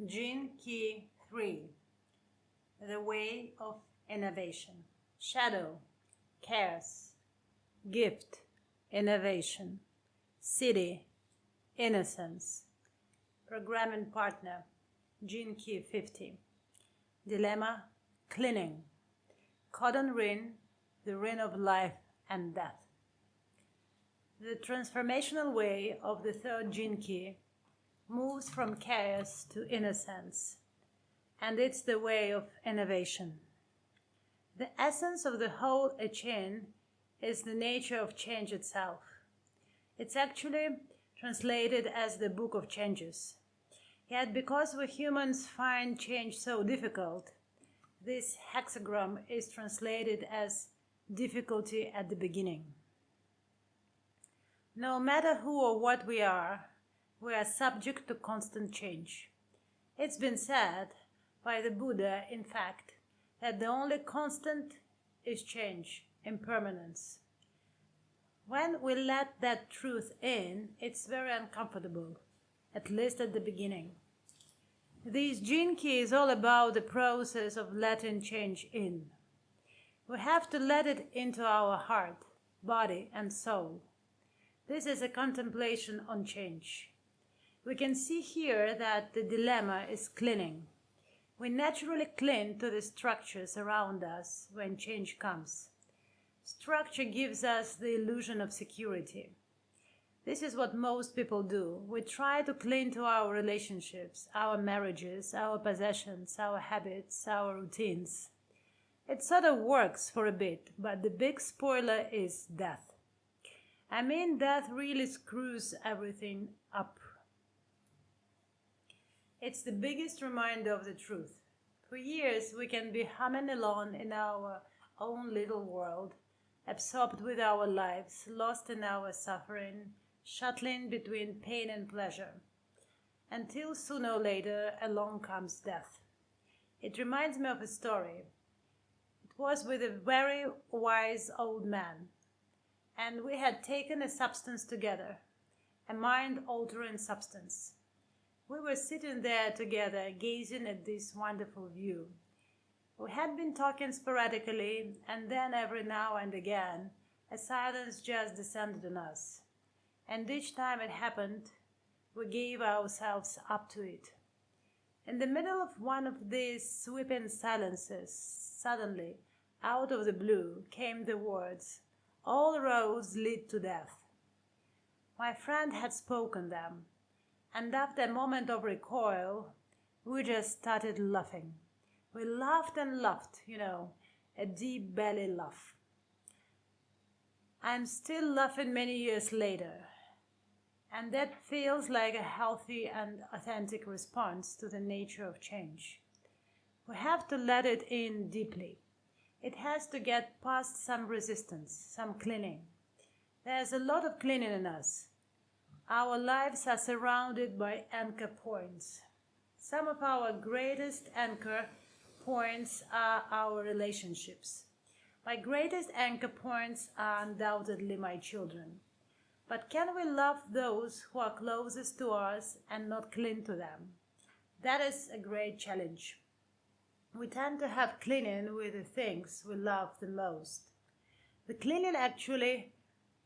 Gene Key 3. The Way of Innovation. Shadow, Cares, Gift, Innovation. City, Innocence. Programming Partner, Gene Key 50. Dilemma, Clinging. Codon ring, the ring of life and death. The transformational way of the third gene key moves from chaos to innocence, and it's the way of innovation. The essence of the whole chain is the nature of change itself. It's actually translated as the Book of Changes. Yet because we humans find change so difficult, this hexagram is translated as difficulty at the beginning. No matter who or what we are subject to constant change. It's been said by the Buddha, in fact, that the only constant is change, impermanence. When we let that truth in, it's very uncomfortable, at least at the beginning. This gene key is all about the process of letting change in. We have to let it into our heart, body, and soul. This is a contemplation on change. We can see here that the dilemma is clinging. We naturally cling to the structures around us when change comes. Structure gives us the illusion of security. This is what most people do. We try to cling to our relationships, our marriages, our possessions, our habits, our routines. It sort of works for a bit, but the big spoiler is death. I mean, death really screws everything up. It's the biggest reminder of the truth. For years, we can be humming along in our own little world, absorbed with our lives, lost in our suffering, shuttling between pain and pleasure, until sooner or later along comes death. It reminds me of a story. It was with a very wise old man, and we had taken a substance together, a mind-altering substance. We were sitting there together, gazing at this wonderful view. We had been talking sporadically, and then every now and again, a silence just descended on us. And each time it happened, we gave ourselves up to it. In the middle of one of these sweeping silences, suddenly, out of the blue, came the words, "All roads lead to death." My friend had spoken them, and after a moment of recoil, we just started laughing. We laughed and laughed, a deep belly laugh. I'm still laughing many years later, and that feels like a healthy and authentic response to the nature of change. We have to let it in deeply. It has to get past some resistance, some clinging. There's a lot of clinging in us. Our lives are surrounded by anchor points. Some of our greatest anchor points are our relationships. My greatest anchor points are undoubtedly my children. But can we love those who are closest to us and not cling to them? That is a great challenge. We tend to have clinging with the things we love the most. The clinging actually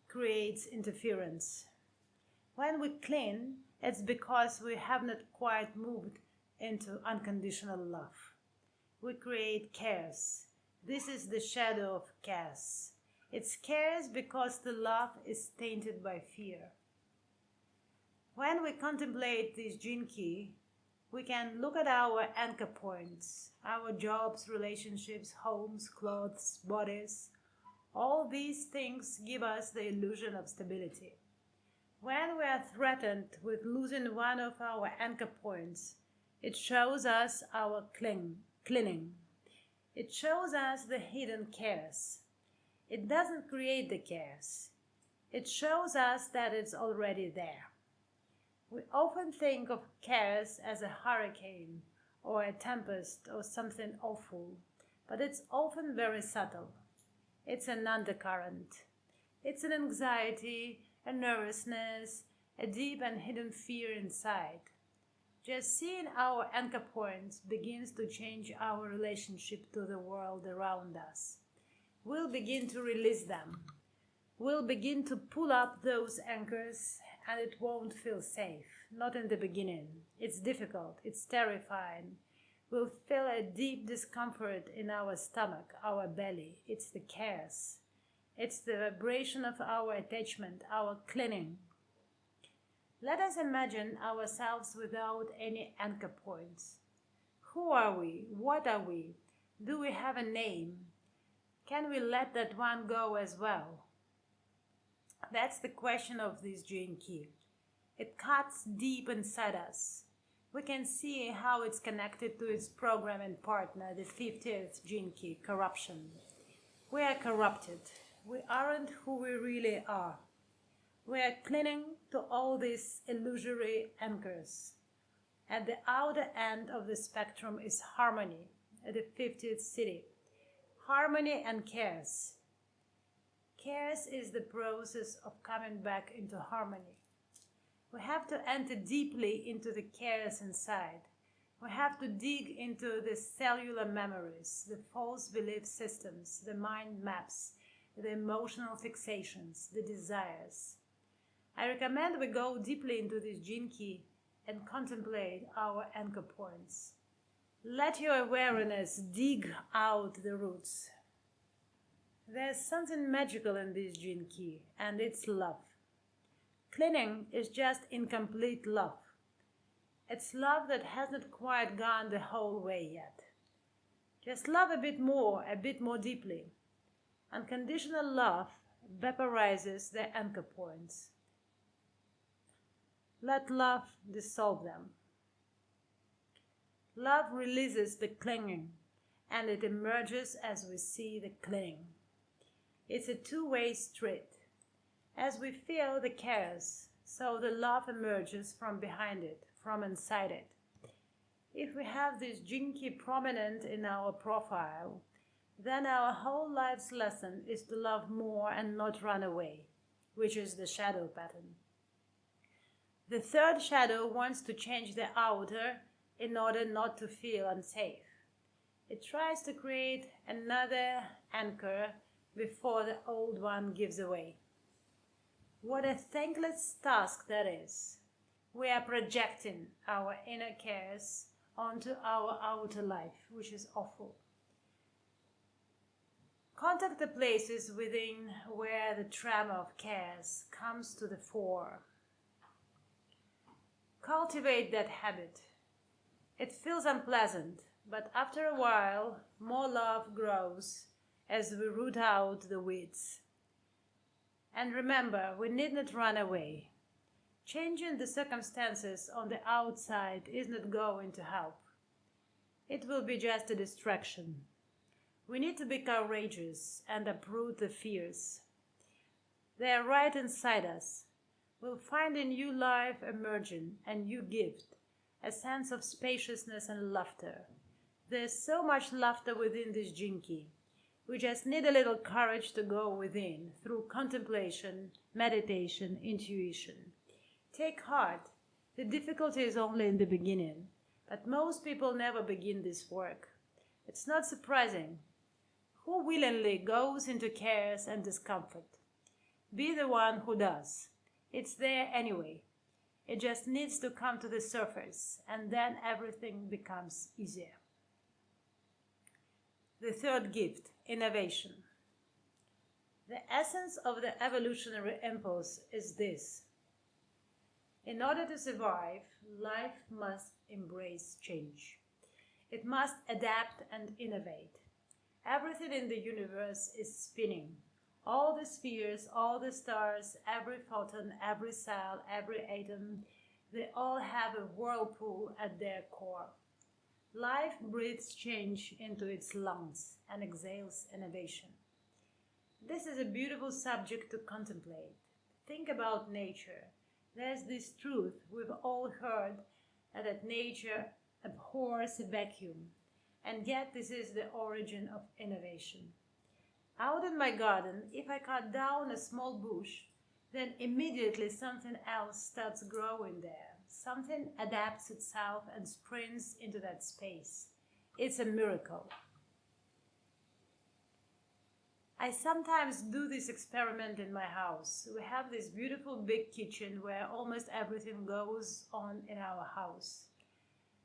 creates interference. When we cling, it's because we have not quite moved into unconditional love. We create chaos. This is the shadow of chaos. It's chaos because the love is tainted by fear. When we contemplate this gene key, we can look at our anchor points, our jobs, relationships, homes, clothes, bodies. All these things give us the illusion of stability. When we are threatened with losing one of our anchor points, it shows us our clinging. It shows us the hidden chaos. It doesn't create the chaos. It shows us that it's already there. We often think of chaos as a hurricane or a tempest or something awful, but it's often very subtle. It's an undercurrent. It's an anxiety, a nervousness, a deep and hidden fear inside. Just seeing our anchor points begins to change our relationship to the world around us. We'll begin to release them. We'll begin to pull up those anchors, and it won't feel safe. Not in the beginning. It's difficult. It's terrifying. We'll feel a deep discomfort in our stomach, our belly. It's the chaos. It's the vibration of our attachment, our clinging. Let us imagine ourselves without any anchor points. Who are we? What are we? Do we have a name? Can we let that one go as well? That's the question of this gene key. It cuts deep inside us. We can see how it's connected to its programming partner, the 50th gene key, corruption. We are corrupted. We aren't who we really are. We are clinging to all these illusory anchors. At the outer end of the spectrum is harmony, at the 50th city. Harmony and chaos. Chaos is the process of coming back into harmony. We have to enter deeply into the chaos inside. We have to dig into the cellular memories, the false belief systems, the mind maps, the emotional fixations, the desires. I recommend we go deeply into this gene key and contemplate our anchor points. Let your awareness dig out the roots. There's something magical in this gene key, and it's love. Clinging is just incomplete love. It's love that hasn't quite gone the whole way yet. Just love a bit more deeply. Unconditional love vaporizes the anchor points. Let love dissolve them. Love releases the clinging, and it emerges as we see the clinging. It's a two-way street. As we feel the chaos, so the love emerges from behind it, from inside it. If we have this gene key prominent in our profile, then our whole life's lesson is to love more and not run away, which is the shadow pattern. The third shadow wants to change the outer in order not to feel unsafe. It tries to create another anchor before the old one gives away. What a thankless task that is. We are projecting our inner chaos onto our outer life, which is awful. Contact the places within where the tremor of chaos comes to the fore. Cultivate that habit. It feels unpleasant, but after a while, more love grows as we root out the weeds. And remember, we need not run away. Changing the circumstances on the outside is not going to help. It will be just a distraction. We need to be courageous and uproot the fears. They are right inside us. We'll find a new life emerging, a new gift, a sense of spaciousness and laughter. There's so much laughter within this gene key. We just need a little courage to go within through contemplation, meditation, intuition. Take heart. The difficulty is only in the beginning, but most people never begin this work. It's not surprising. Who willingly goes into chaos and discomfort? Be the one who does. It's there anyway. It just needs to come to the surface, and then everything becomes easier. The third gift, innovation. The essence of the evolutionary impulse is this. In order to survive, life must embrace change. It must adapt and innovate. Everything in the universe is spinning. All the spheres, all the stars, every photon, every cell, every atom, they all have a whirlpool at their core. Life breathes change into its lungs and exhales innovation. This is a beautiful subject to contemplate. Think about nature. There's this truth we've all heard that nature abhors a vacuum, and yet this is the origin of innovation. Out in my garden, if I cut down a small bush, then immediately something else starts growing there. something adapts itself and sprints into that space. It's a miracle. I sometimes do this experiment in my house. We have this beautiful big kitchen where almost everything goes on in our house.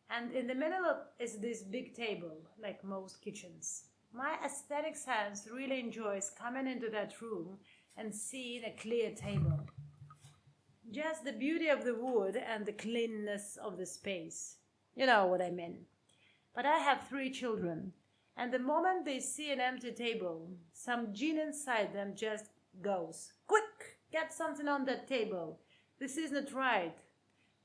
And in the middle is this big table, like most kitchens. My aesthetic sense really enjoys coming into that room and seeing a clear table. Just the beauty of the wood and the cleanness of the space. You know what I mean. But I have 3 children, and the moment they see an empty table, some gene inside them just goes, "Quick, get something on that table. This isn't right."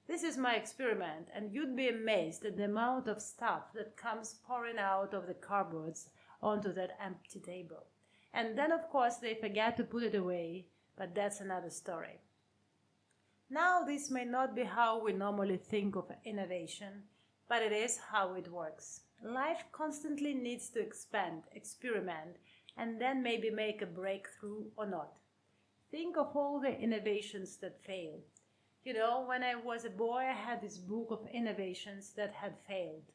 This is my experiment, and you'd be amazed at the amount of stuff that comes pouring out of the cupboards onto that empty table. And then, of course, they forget to put it away, but that's another story. Now, this may not be how we normally think of innovation, but it is how it works. Life constantly needs to expand, experiment, and then maybe make a breakthrough or not. Think of all the innovations that fail. You know, when I was a boy, I had this book of innovations that had failed.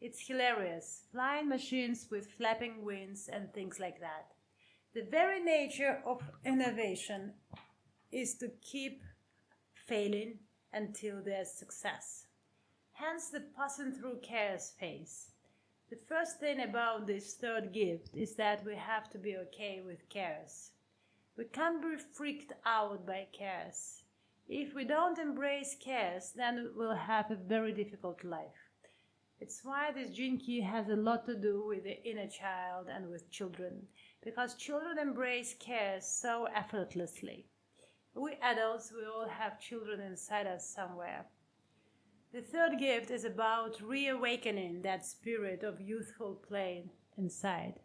It's hilarious. Flying machines with flapping wings and things like that. The very nature of innovation is to keep failing until there's success. Hence the passing through chaos phase. The first thing about this third gift is that we have to be okay with chaos. We can't be freaked out by chaos. If we don't embrace chaos, then we'll have a very difficult life. It's why this gene key has a lot to do with the inner child and with children, because children embrace chaos so effortlessly. We adults, we all have children inside us somewhere. The third gift is about reawakening that spirit of youthful play inside.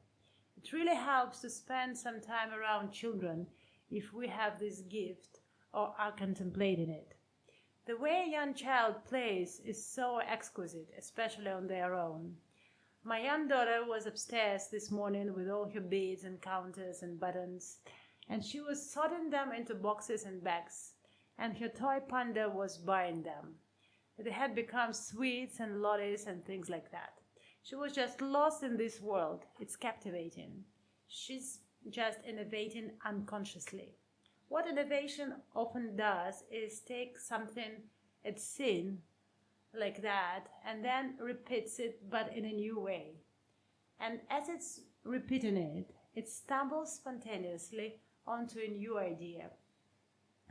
It really helps to spend some time around children if we have this gift or are contemplating it. The way a young child plays is so exquisite, especially on their own. My young daughter was upstairs this morning with all her beads and counters and buttons, and she was sorting them into boxes and bags, and her toy panda was buying them. They had become sweets and lollies and things like that. She was just lost in this world. It's captivating. She's just innovating unconsciously. What innovation often does is take something it's seen like that and then repeats it but in a new way. And as it's repeating it, it stumbles spontaneously onto a new idea.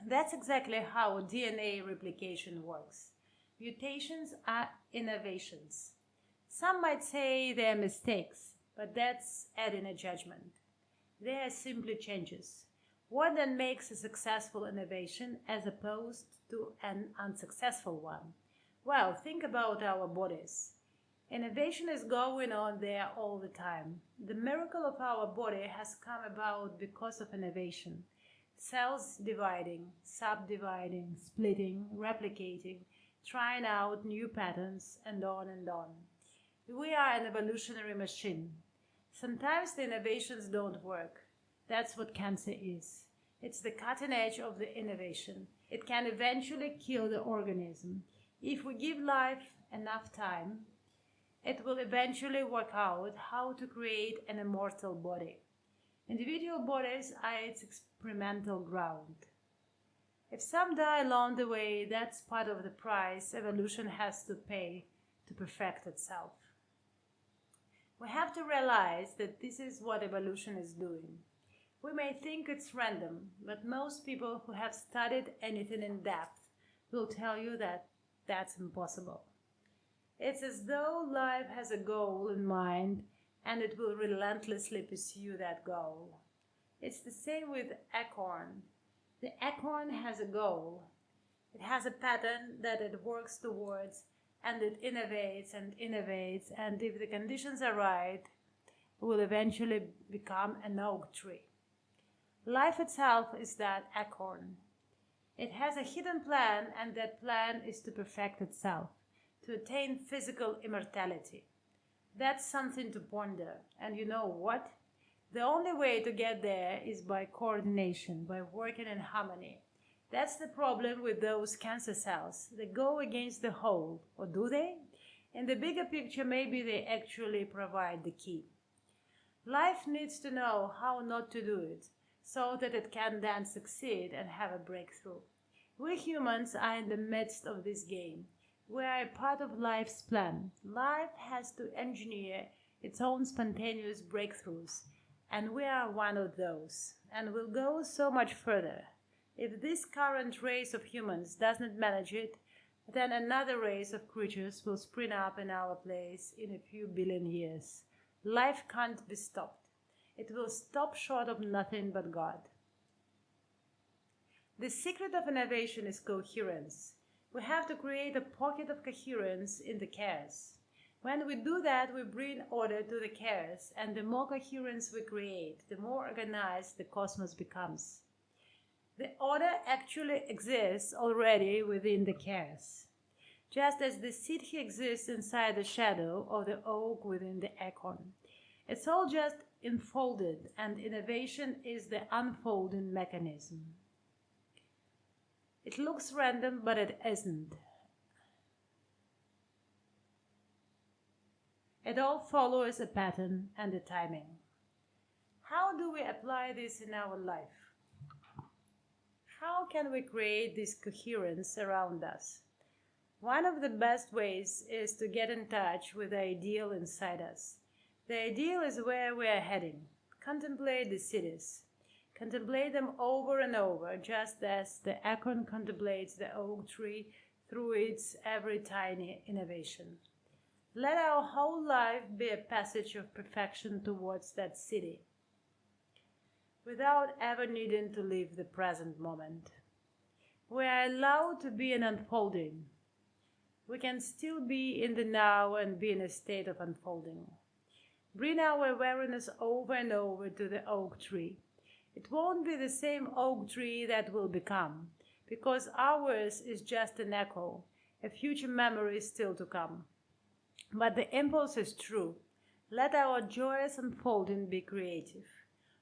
That's exactly how DNA replication works. Mutations are innovations. Some might say they're mistakes, but that's adding a judgment. They are simply changes. What then makes a successful innovation as opposed to an unsuccessful one? Well, think about our bodies. Innovation is going on there all the time. The miracle of our body has come about because of innovation. Cells dividing, subdividing, splitting, replicating, trying out new patterns, and on and on. We are an evolutionary machine. Sometimes the innovations don't work. That's what cancer is. It's the cutting edge of the innovation. It can eventually kill the organism. If we give life enough time, it will eventually work out how to create an immortal body. Individual bodies are its experimental ground. If some die along the way, that's part of the price evolution has to pay to perfect itself. We have to realize that this is what evolution is doing. We may think it's random, but most people who have studied anything in depth will tell you that that's impossible. It's as though life has a goal in mind and it will relentlessly pursue that goal. It's the same with acorn. The acorn has a goal. It has a pattern that it works towards, and it innovates, and if the conditions are right, it will eventually become an oak tree. Life itself is that acorn. It has a hidden plan, and that plan is to perfect itself, to attain physical immortality. That's something to ponder, and you know what? The only way to get there is by coordination, by working in harmony. That's the problem with those cancer cells. They go against the whole, or do they? In the bigger picture, maybe they actually provide the key. Life needs to know how not to do it, so that it can then succeed and have a breakthrough. We humans are in the midst of this game. We are a part of life's plan. Life has to engineer its own spontaneous breakthroughs, and we are one of those, and will go so much further. If this current race of humans does not manage it, then another race of creatures will spring up in our place in a few billion years. Life can't be stopped. It will stop short of nothing but God. The secret of innovation is coherence. We have to create a pocket of coherence in the chaos. When we do that, we bring order to the chaos, and the more coherence we create, the more organized the cosmos becomes. The order actually exists already within the chaos, just as the city exists inside the shadow of the oak within the acorn. It's all just enfolded, and innovation is the unfolding mechanism. It looks random, but it isn't. It all follows a pattern and a timing. How do we apply this in our life? How can we create this coherence around us? One of the best ways is to get in touch with the ideal inside us. The ideal is where we are heading. Contemplate the cities. Contemplate them over and over, just as the acorn contemplates the oak tree through its every tiny innovation. Let our whole life be a passage of perfection towards that city, without ever needing to leave the present moment. We are allowed to be in unfolding. We can still be in the now and be in a state of unfolding. Bring our awareness over and over to the oak tree. It won't be the same oak tree that will become, because ours is just an echo, a future memory still to come. But the impulse is true. Let our joyous unfolding be creative.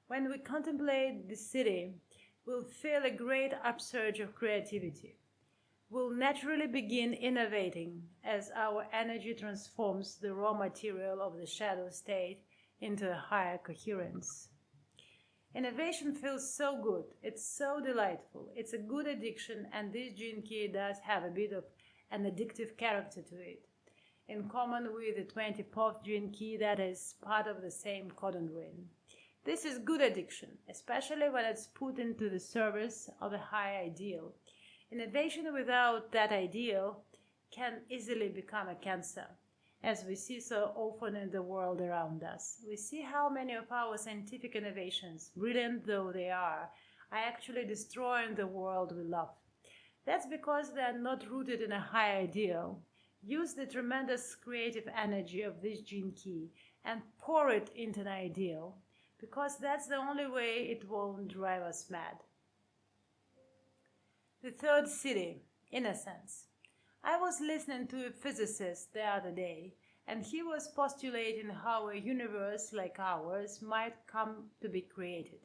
When we contemplate the city, we'll feel a great upsurge of creativity. We'll naturally begin innovating as our energy transforms the raw material of the shadow state into a higher coherence. Innovation feels so good, it's so delightful, it's a good addiction, and this gene key does have a bit of an addictive character to it, in common with the 24th gene key that is part of the same codon ring. This is good addiction, especially when it's put into the service of a high ideal. Innovation without that ideal can easily become a cancer, as we see so often in the world around us. We see how many of our scientific innovations, brilliant though they are actually destroying the world we love. That's because they are not rooted in a high ideal. Use the tremendous creative energy of this gene key and pour it into an ideal, because that's the only way it won't drive us mad. The third city, Innocence. I was listening to a physicist the other day, and he was postulating how a universe like ours might come to be created.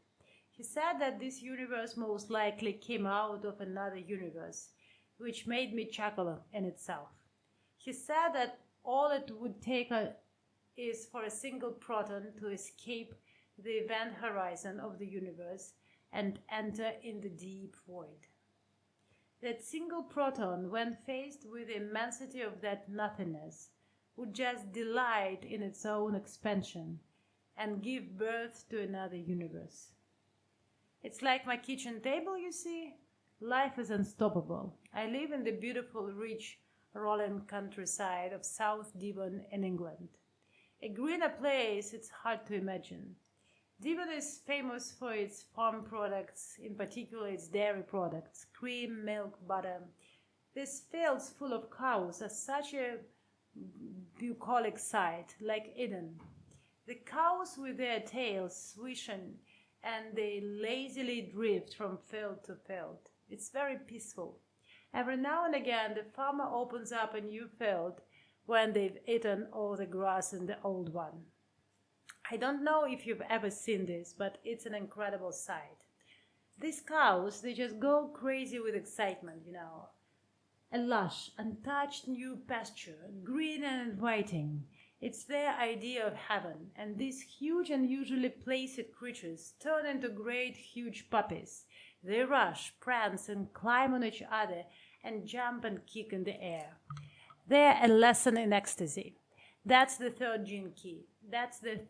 He said that this universe most likely came out of another universe, which made me chuckle in itself. He said that all it would take is for a single proton to escape the event horizon of the universe and enter in the deep void. That single proton, when faced with the immensity of that nothingness, would just delight in its own expansion and give birth to another universe. It's like my kitchen table, you see. Life is unstoppable. I live in the beautiful, rich, rolling countryside of South Devon in England. A greener place it's hard to imagine. Devon is famous for its farm products, in particular its dairy products, cream, milk, butter. These fields full of cows are such a bucolic sight, like Eden. The cows with their tails swishing, and they lazily drift from field to field. It's very peaceful. Every now and again the farmer opens up a new field when they've eaten all the grass in the old one. I don't know if you've ever seen this, but it's an incredible sight. These cows, they just go crazy with excitement, A lush, untouched new pasture, green and inviting. It's their idea of heaven, and these huge and usually placid creatures turn into great huge puppies. They rush, prance, and climb on each other, and jump and kick in the air. They're a lesson in ecstasy. That's the third gene key. That's the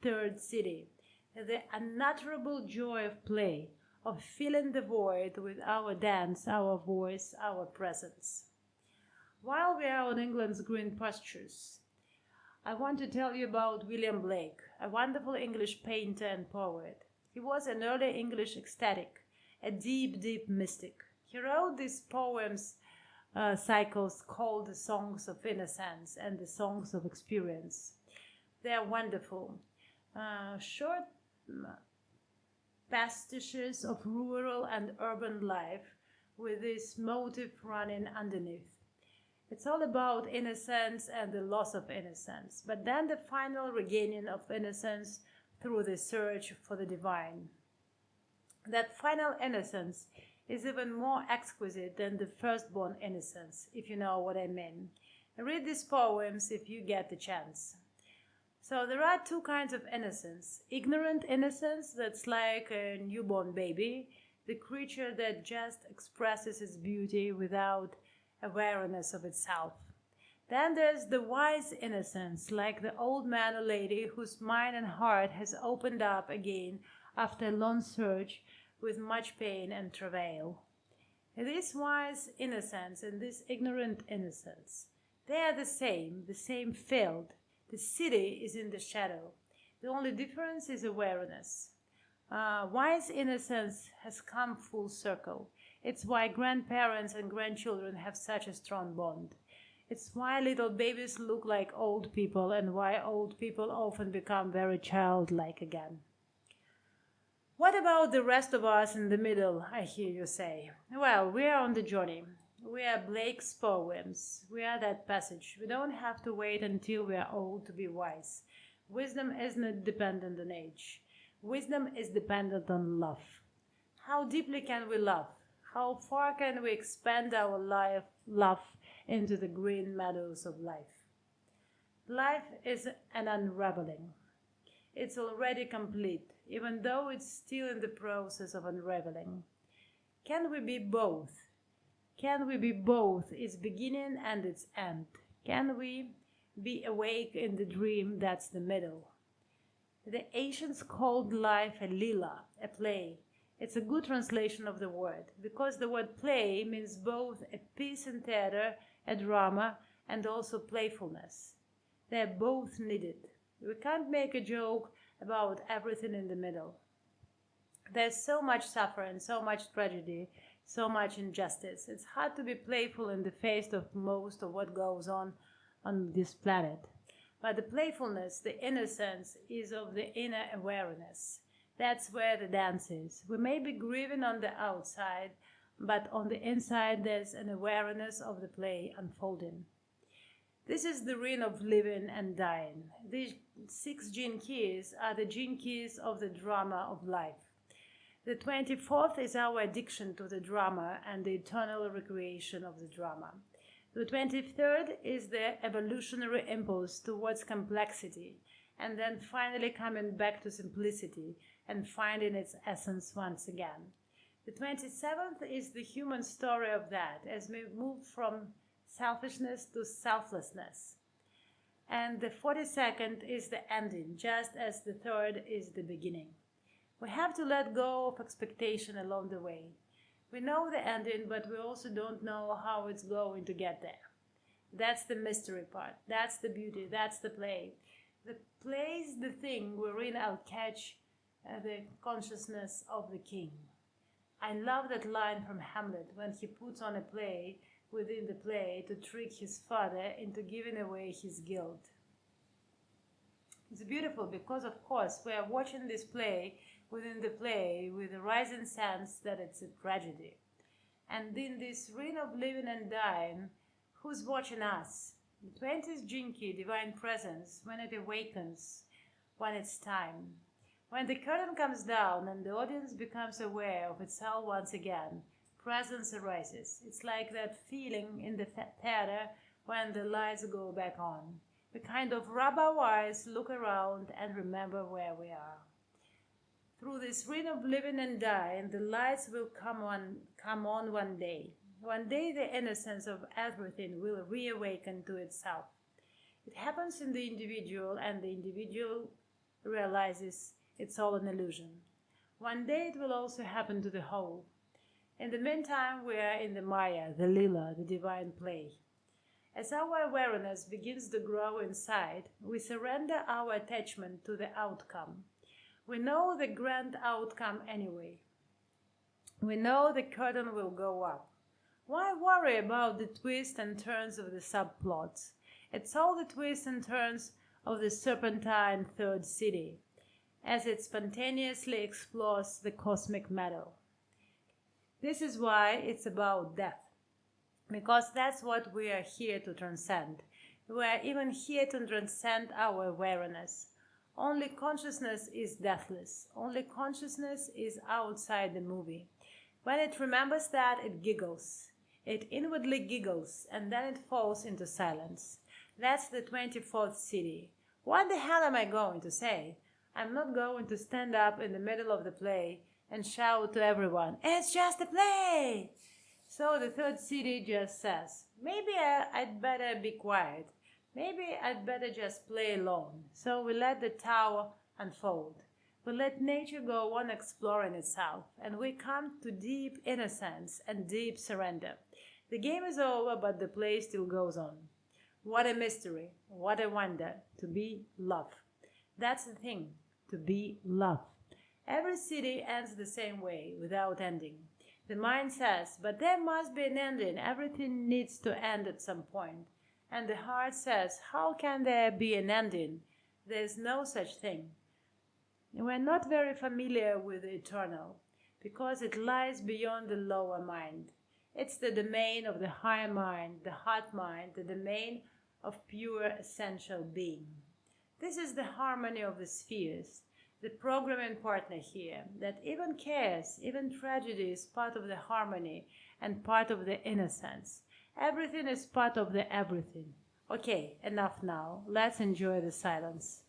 third city. The unutterable joy of play, of filling the void with our dance, our voice, our presence. While we are on England's green pastures, I want to tell you about William Blake, a wonderful English painter and poet. He was an early English ecstatic, a deep, deep mystic. He wrote these poems cycles called the Songs of Innocence and the Songs of Experience. They are wonderful, short pastiches of rural and urban life with this motive running underneath. It's all about innocence and the loss of innocence, but then the final regaining of innocence through the search for the divine. That final innocence is even more exquisite than the firstborn innocence, if you know what I mean. Read these poems if you get the chance. So there are two kinds of innocence. Ignorant innocence, that's like a newborn baby, the creature that just expresses its beauty without awareness of itself. Then there's the wise innocence, like the old man or lady whose mind and heart has opened up again after a long search with much pain and travail. This wise innocence and this ignorant innocence, they are the same field. The city is in the shadow. The only difference is awareness. Wise innocence has come full circle. It's why grandparents and grandchildren have such a strong bond. It's why little babies look like old people and why old people often become very childlike again. What about the rest of us in the middle, I hear you say? Well, we are on the journey. We are Blake's poems. We are that passage. We don't have to wait until we are old to be wise. Wisdom isn't dependent on age. Wisdom is dependent on love. How deeply can we love? How far can we expand our love into the green meadows of life? Life is an unraveling. It's already complete, even though it's still in the process of unraveling. Can we be both? Can we be both its beginning and its end? Can we be awake in the dream that's the middle? The ancients called life a lila, a play. It's a good translation of the word, because the word play means both a piece in theater, a drama, and also playfulness. They're both needed. We can't make a joke about everything in the middle. There's so much suffering, so much tragedy, so much injustice. It's hard to be playful in the face of most of what goes on this planet. But the playfulness, the innocence, is of the inner awareness. That's where the dance is. We may be grieving on the outside, but on the inside there's an awareness of the play unfolding. This is the ring of living and dying. These 6 gene keys are the gene keys of the drama of life. The 24th is our addiction to the drama and the eternal recreation of the drama. The 23rd is the evolutionary impulse towards complexity, and then finally coming back to simplicity and finding its essence once again. The 27th is the human story of that, as we move from selfishness to selflessness. And the 42nd is the ending, just as the 3rd is the beginning. We have to let go of expectation along the way. We know the ending, but we also don't know how it's going to get there. That's the mystery part. That's the beauty. That's the play. The play is the thing wherein I'll catch the consciousness of the king. I love that line from Hamlet when he puts on a play within the play to trick his father into giving away his guilt. It's beautiful because, of course, we are watching this play within the play with a rising sense that it's a tragedy. And in this ring of living and dying, who's watching us? The 20th gene key, divine presence, when it awakens, when it's time. When the curtain comes down and the audience becomes aware of itself once again, presence arises. It's like that feeling in the theater when the lights go back on. We kind of rub our eyes, look around, and remember where we are. Through this rhythm of living and dying, the lights will come on one day. One day the innocence of everything will reawaken to itself. It happens in the individual, and the individual realizes it's all an illusion. One day it will also happen to the whole. In the meantime, we are in the Maya, the Lila, the divine play. As our awareness begins to grow inside, we surrender our attachment to the outcome. We know the grand outcome anyway. We know the curtain will go up. Why worry about the twists and turns of the subplots? It's all the twists and turns of the serpentine third city, as it spontaneously explores the cosmic metal. This is why it's about death, because that's what we are here to transcend. We are even here to transcend our awareness. Only consciousness is deathless. Only consciousness is outside the movie. When it remembers that, it giggles. It inwardly giggles, and then it falls into silence. That's the 24th city. What the hell am I going to say? I'm not going to stand up in the middle of the play and shout to everyone, "It's just a play!" So the third city just says, maybe I'd better be quiet. Maybe I'd better just play alone. So we let the tower unfold. We let nature go on exploring itself, and we come to deep innocence and deep surrender. The game is over, but the play still goes on. What a mystery, what a wonder, to be love. That's the thing, to be love. Every city ends the same way, without ending. The mind says, but there must be an ending, everything needs to end at some point. And the heart says, how can there be an ending? There is no such thing. We're not very familiar with the eternal, because it lies beyond the lower mind. It's the domain of the higher mind, the heart mind, the domain of pure essential being. This is the harmony of the spheres, the programming partner here, that even chaos, even tragedy is part of the harmony and part of the innocence. Everything is part of the everything. Okay, enough now. Let's enjoy the silence.